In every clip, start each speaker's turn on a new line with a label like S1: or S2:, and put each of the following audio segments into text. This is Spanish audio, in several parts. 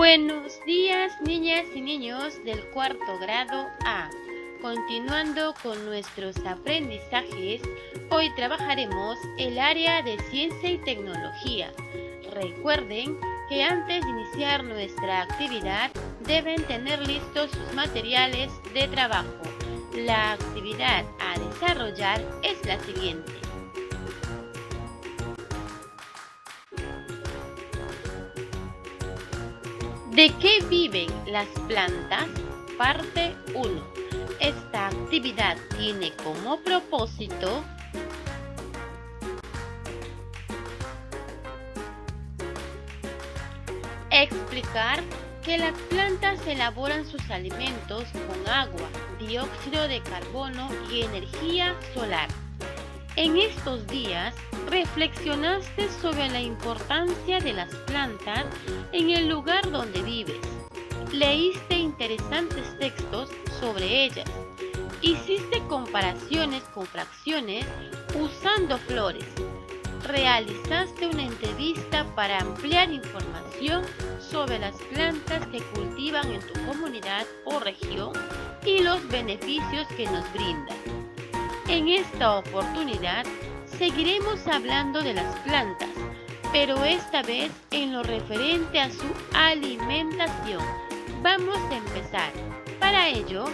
S1: Buenos días, niñas y niños del cuarto grado A. Continuando con nuestros aprendizajes, hoy trabajaremos el área de ciencia y tecnología. Recuerden que antes de iniciar nuestra actividad deben tener listos sus materiales de trabajo. La actividad a desarrollar es la siguiente. ¿De qué viven las plantas? Parte 1. Esta actividad tiene como propósito explicar que las plantas elaboran sus alimentos con agua, dióxido de carbono y energía solar. En estos días, reflexionaste sobre la importancia de las plantas en el lugar donde vives. Leíste interesantes textos sobre ellas. Hiciste comparaciones con fracciones usando flores. Realizaste una entrevista para ampliar información sobre las plantas que cultivan en tu comunidad o región y los beneficios que nos brindan. En esta oportunidad seguiremos hablando de las plantas, pero esta vez en lo referente a su alimentación. Vamos a empezar. Para ello,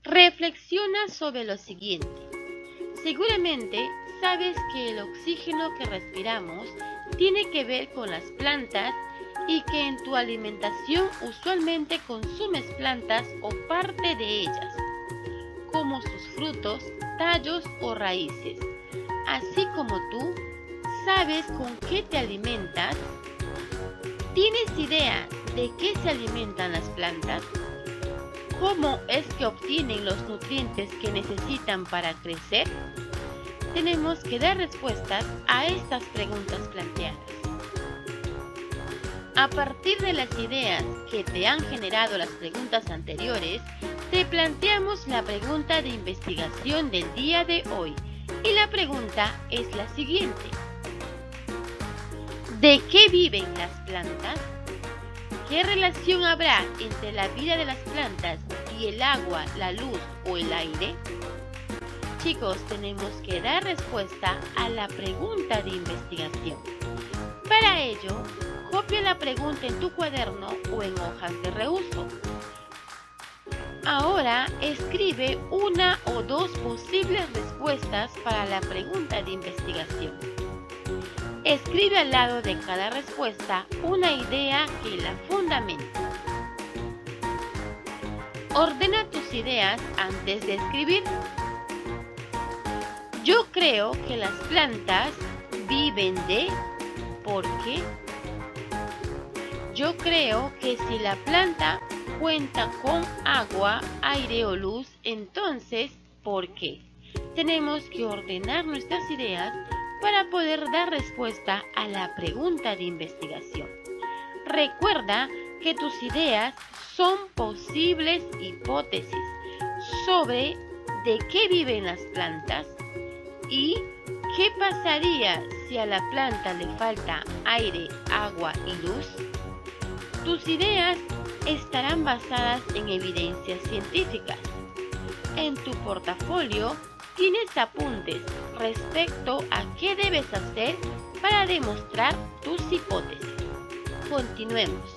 S1: reflexiona sobre lo siguiente. Seguramente sabes que el oxígeno que respiramos tiene que ver con las plantas y que en tu alimentación usualmente consumes plantas o parte de ellas, como sus frutos, tallos o raíces. Así como tú, ¿sabes con qué te alimentas? ¿Tienes idea de qué se alimentan las plantas? ¿Cómo es que obtienen los nutrientes que necesitan para crecer? Tenemos que dar respuestas a estas preguntas planteadas. A partir de las ideas que te han generado las preguntas anteriores, te planteamos la pregunta de investigación del día de hoy. Y la pregunta es la siguiente. ¿De qué viven las plantas? ¿Qué relación habrá entre la vida de las plantas y el agua, la luz o el aire? Chicos, tenemos que dar respuesta a la pregunta de investigación. Para ello, copia la pregunta en tu cuaderno o en hojas de reuso. Ahora escribe una o dos posibles respuestas para la pregunta de investigación. Escribe al lado de cada respuesta una idea que la fundamente. Ordena tus ideas antes de escribir. Yo creo que las plantas viven de... ¿Por qué? Yo creo que si la planta cuenta con agua, aire o luz, entonces, ¿por qué? Tenemos que ordenar nuestras ideas para poder dar respuesta a la pregunta de investigación. Recuerda que tus ideas son posibles hipótesis sobre de qué viven las plantas y qué pasaría si a la planta le falta aire, agua y luz. Tus ideas estarán basadas en evidencias científicas. En tu portafolio tienes apuntes respecto a qué debes hacer para demostrar tus hipótesis. Continuemos.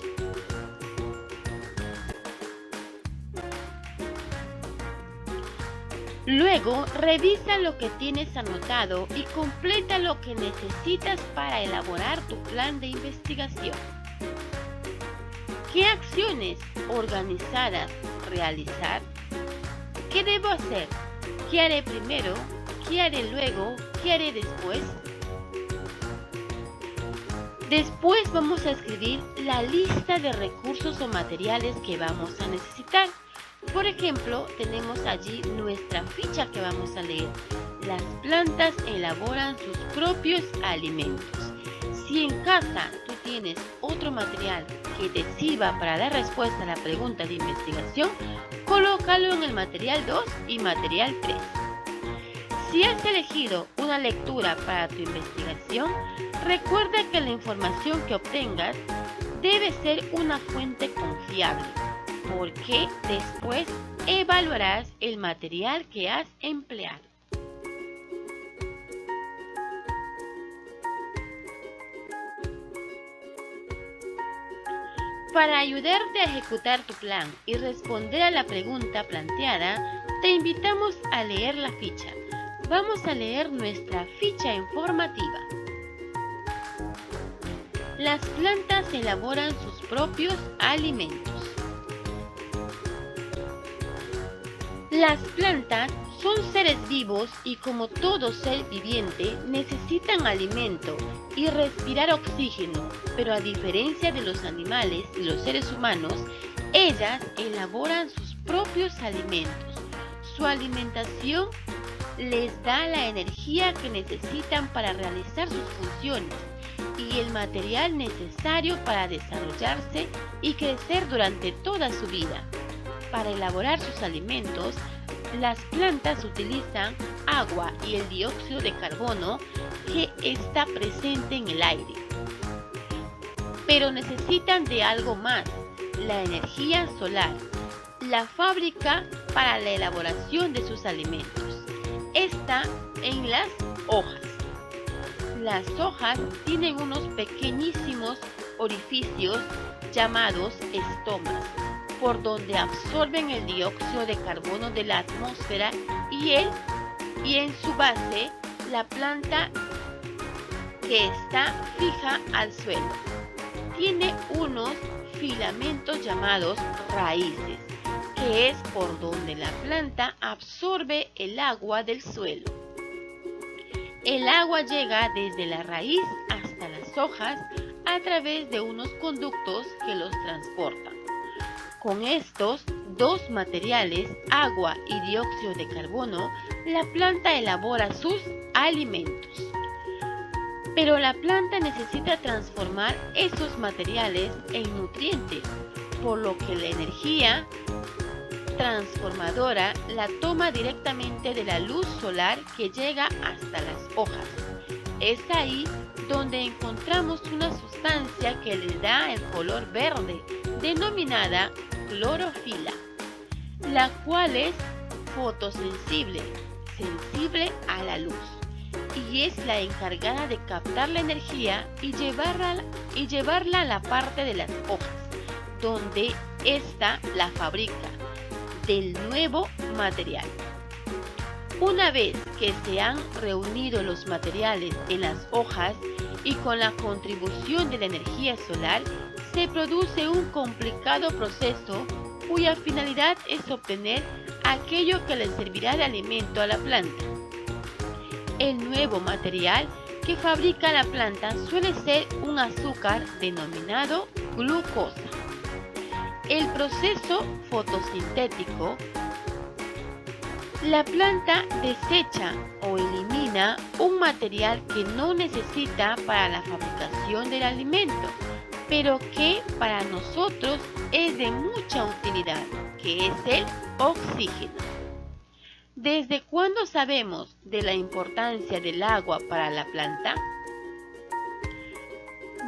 S1: Luego, revisa lo que tienes anotado y completa lo que necesitas para elaborar tu plan de investigación. ¿Qué acciones organizadas realizar? ¿Qué debo hacer? ¿Qué haré primero? ¿Qué haré luego? ¿Qué haré después? Después vamos a escribir la lista de recursos o materiales que vamos a necesitar. Por ejemplo, tenemos allí nuestra ficha que vamos a leer. Las plantas elaboran sus propios alimentos. Si en casa tú tienes otro material que te sirva para dar respuesta a la pregunta de investigación, colócalo en el material 2 y material 3. Si has elegido una lectura para tu investigación, recuerda que la información que obtengas debe ser una fuente confiable, porque después evaluarás el material que has empleado. Para ayudarte a ejecutar tu plan y responder a la pregunta planteada, te invitamos a leer la ficha. Vamos a leer nuestra ficha informativa. Las plantas elaboran sus propios alimentos. Las plantas son seres vivos y como todo ser viviente necesitan alimento y respirar oxígeno, pero a diferencia de los animales y los seres humanos, ellas elaboran sus propios alimentos. Su alimentación les da la energía que necesitan para realizar sus funciones y el material necesario para desarrollarse y crecer durante toda su vida. Para elaborar sus alimentos, las plantas utilizan agua y el dióxido de carbono que está presente en el aire. Pero necesitan de algo más, la energía solar, la fábrica para la elaboración de sus alimentos. Está en las hojas. Las hojas tienen unos pequeñísimos orificios llamados estomas, por donde absorben el dióxido de carbono de la atmósfera y en su base la planta que está fija al suelo. Tiene unos filamentos llamados raíces, que es por donde la planta absorbe el agua del suelo. El agua llega desde la raíz hasta las hojas a través de unos conductos que los transportan. Con estos dos materiales, agua y dióxido de carbono, la planta elabora sus alimentos. Pero la planta necesita transformar esos materiales en nutrientes, por lo que la energía transformadora la toma directamente de la luz solar que llega hasta las hojas. Es ahí donde encontramos una sustancia que le da el color verde, denominada clorofila, la cual es fotosensible, sensible a la luz, y es la encargada de captar la energía y llevarla a la parte de las hojas, donde ésta la fabrica del nuevo material. Una vez que se han reunido los materiales en las hojas y con la contribución de la energía solar, se produce un complicado proceso cuya finalidad es obtener aquello que le servirá de alimento a la planta. El nuevo material que fabrica la planta suele ser un azúcar denominado glucosa. El proceso fotosintético, la planta desecha o elimina un material que no necesita para la fabricación del alimento, pero que para nosotros es de mucha utilidad, que es el oxígeno. ¿Desde cuándo sabemos de la importancia del agua para la planta?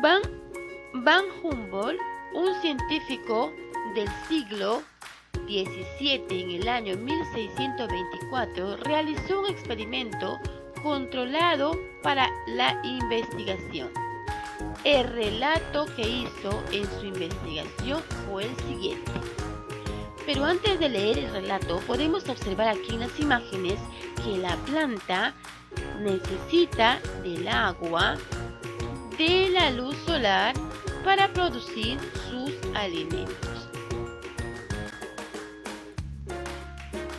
S1: Van Humboldt, un científico del siglo XVII, en el año 1624, realizó un experimento controlado para la investigación. El relato que hizo en su investigación fue el siguiente. Pero antes de leer el relato, podemos observar aquí en las imágenes que la planta necesita del agua, de la luz solar para producir sus alimentos.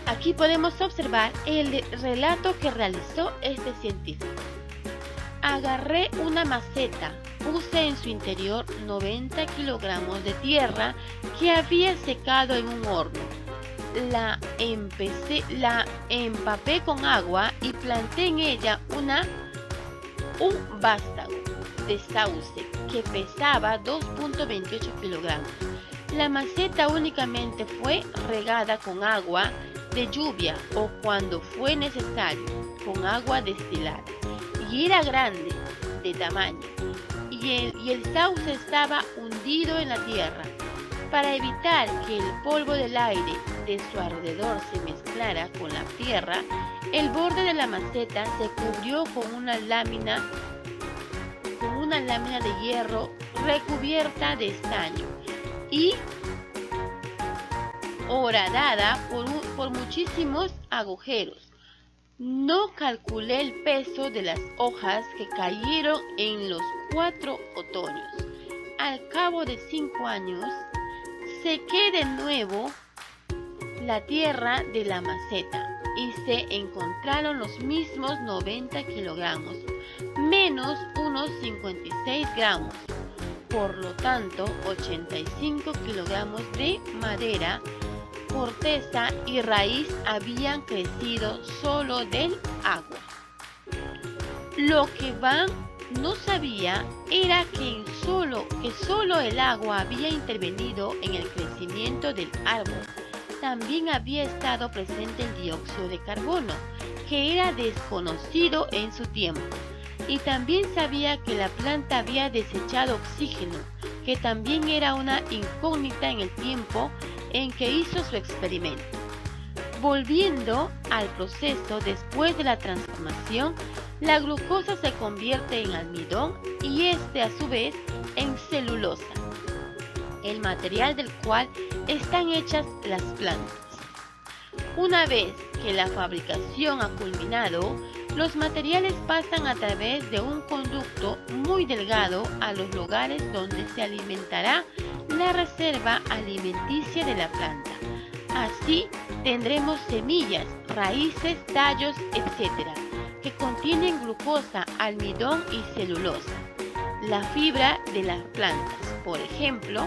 S1: Aquí podemos observar el relato que realizó este científico. Agarré una maceta, puse en su interior 90 kilogramos de tierra que había secado en un horno. La empapé con agua y planté en ella un vástago de sauce que pesaba 2.28 kilogramos. La maceta únicamente fue regada con agua de lluvia o cuando fue necesario, con agua destilada y era grande de tamaño y el sauce estaba hundido en la tierra. Para evitar que el polvo del aire de su alrededor se mezclara con la tierra, el borde de la maceta se cubrió con una lámina de hierro recubierta de estaño y horadada por muchísimos agujeros. No calculé el peso de las hojas que cayeron en los 4 otoños. Al cabo de 5 años, sequé de nuevo la tierra de la maceta y se encontraron los mismos 90 kilogramos, menos unos 56 gramos. Por lo tanto, 85 kilogramos de madera, corteza y raíz habían crecido solo del agua. Lo que Van no sabía era que solo el agua había intervenido en el crecimiento del árbol. También había estado presente el dióxido de carbono, que era desconocido en su tiempo. Y también sabía que la planta había desechado oxígeno, que también era una incógnita en el tiempo en que hizo su experimento. Volviendo al proceso después de la transformación, la glucosa se convierte en almidón y este a su vez en celulosa, el material del cual están hechas las plantas. Una vez que la fabricación ha culminado, los materiales pasan a través de un conducto muy delgado a los lugares donde se alimentará la reserva alimenticia de la planta. Así tendremos semillas, raíces, tallos, etc., que contienen glucosa, almidón y celulosa. La fibra de las plantas, por ejemplo,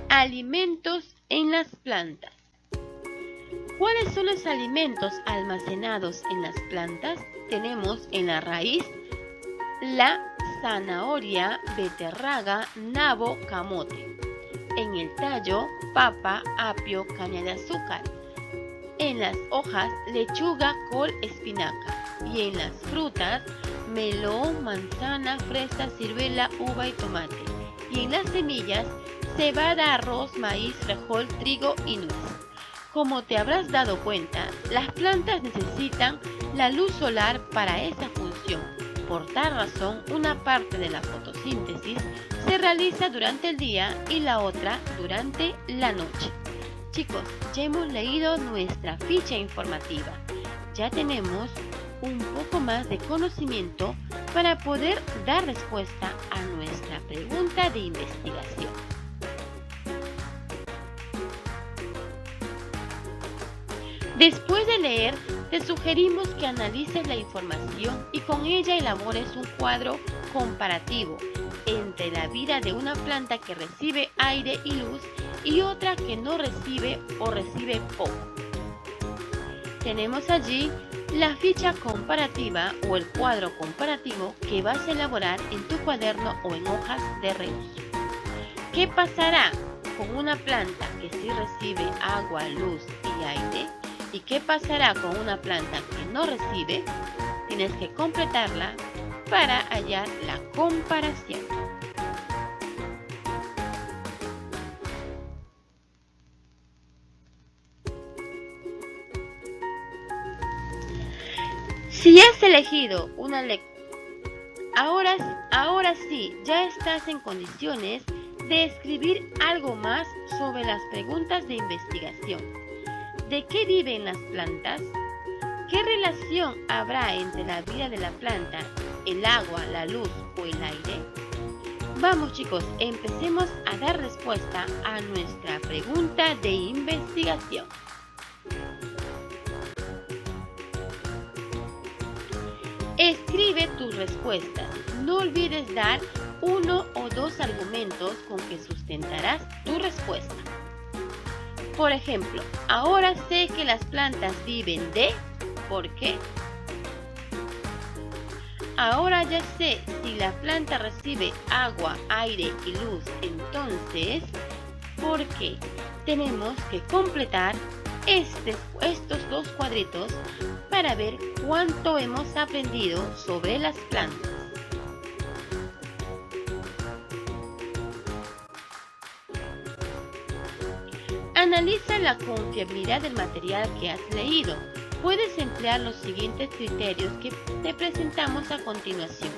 S1: alimentos en las plantas. ¿Cuáles son los alimentos almacenados en las plantas? Tenemos en la raíz la zanahoria, beterraga, nabo, camote. En el tallo, papa, apio, caña de azúcar. En las hojas, lechuga, col, espinaca. Y en las frutas, melón, manzana, fresa, ciruela, uva y tomate. Y en las semillas, cebada, arroz, maíz, frijol, trigo y nuez. Como te habrás dado cuenta, las plantas necesitan la luz solar para esa función. Por tal razón, una parte de la fotosíntesis se realiza durante el día y la otra durante la noche. Chicos, ya hemos leído nuestra ficha informativa. Ya tenemos un poco más de conocimiento para poder dar respuesta a nuestra pregunta de investigación. Después de leer, te sugerimos que analices la información y con ella elabores un cuadro comparativo entre la vida de una planta que recibe aire y luz y otra que no recibe o recibe poco. Tenemos allí la ficha comparativa o el cuadro comparativo que vas a elaborar en tu cuaderno o en hojas de reuso. ¿Qué pasará con una planta que sí recibe agua, luz y aire? ¿Y qué pasará con una planta que no recibe? Tienes que completarla para hallar la comparación. Si has elegido una lectura, ahora sí, ya estás en condiciones de escribir algo más sobre las preguntas de investigación. ¿De qué viven las plantas? ¿Qué relación habrá entre la vida de la planta, el agua, la luz o el aire? Vamos chicos, empecemos a dar respuesta a nuestra pregunta de investigación. Escribe tus respuestas. No olvides dar 1 o 2 argumentos con que sustentarás tu respuesta. Por ejemplo, ahora sé que las plantas viven de... ¿Por qué? Ahora ya sé, si la planta recibe agua, aire y luz, entonces... porque tenemos que completar estos dos cuadritos para ver cuánto hemos aprendido sobre las plantas. Analiza la confiabilidad del material que has leído. Puedes emplear los siguientes criterios que te presentamos a continuación.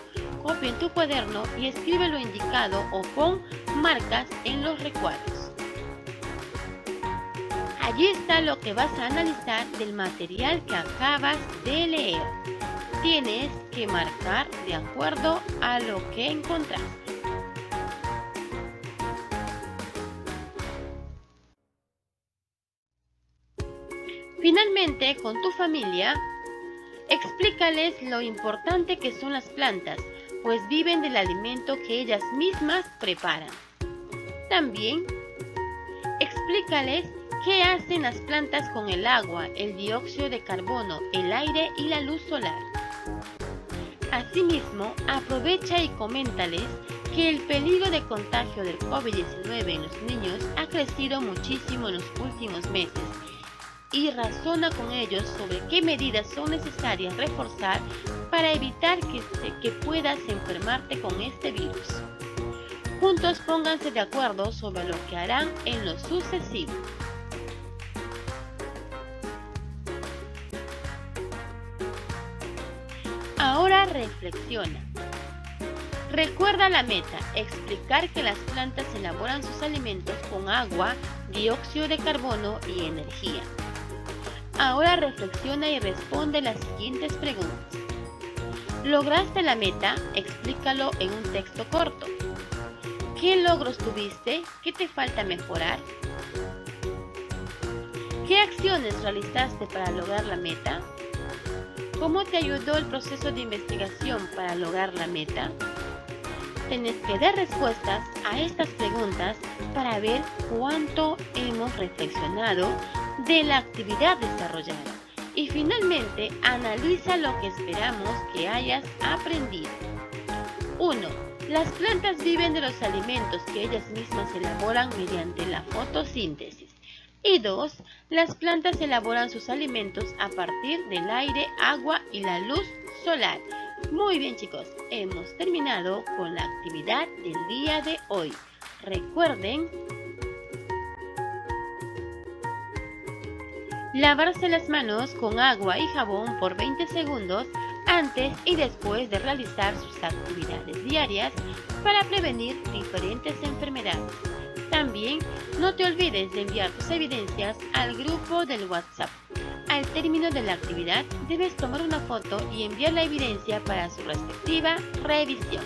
S1: Copia en tu cuaderno y escribe lo indicado o pon marcas en los recuadros. Allí está lo que vas a analizar del material que acabas de leer. Tienes que marcar de acuerdo a lo que encontraste. Finalmente, con tu familia, explícales lo importante que son las plantas, pues viven del alimento que ellas mismas preparan. También, explícales qué hacen las plantas con el agua, el dióxido de carbono, el aire y la luz solar. Asimismo, aprovecha y coméntales que el peligro de contagio del COVID-19 en los niños ha crecido muchísimo en los últimos meses y razona con ellos sobre qué medidas son necesarias reforzar para evitar que puedas enfermarte con este virus. Juntos pónganse de acuerdo sobre lo que harán en lo sucesivo. Ahora reflexiona. Recuerda la meta, explicar que las plantas elaboran sus alimentos con agua, dióxido de carbono y energía. Ahora reflexiona y responde las siguientes preguntas. ¿Lograste la meta? Explícalo en un texto corto. ¿Qué logros tuviste? ¿Qué te falta mejorar? ¿Qué acciones realizaste para lograr la meta? ¿Cómo te ayudó el proceso de investigación para lograr la meta? Tienes que dar respuestas a estas preguntas para ver cuánto hemos reflexionado de la actividad desarrollada. Y finalmente, analiza lo que esperamos que hayas aprendido. 1. Las plantas viven de los alimentos que ellas mismas elaboran mediante la fotosíntesis. Y 2. Las plantas elaboran sus alimentos a partir del aire, agua y la luz solar. Muy bien, chicos, hemos terminado con la actividad del día de hoy. Recuerden lavarse las manos con agua y jabón por 20 segundos antes y después de realizar sus actividades diarias para prevenir diferentes enfermedades. También no te olvides de enviar tus evidencias al grupo del WhatsApp. Al término de la actividad debes tomar una foto y enviar la evidencia para su respectiva revisión.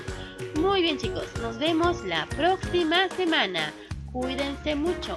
S1: Muy bien, chicos, nos vemos la próxima semana. Cuídense mucho.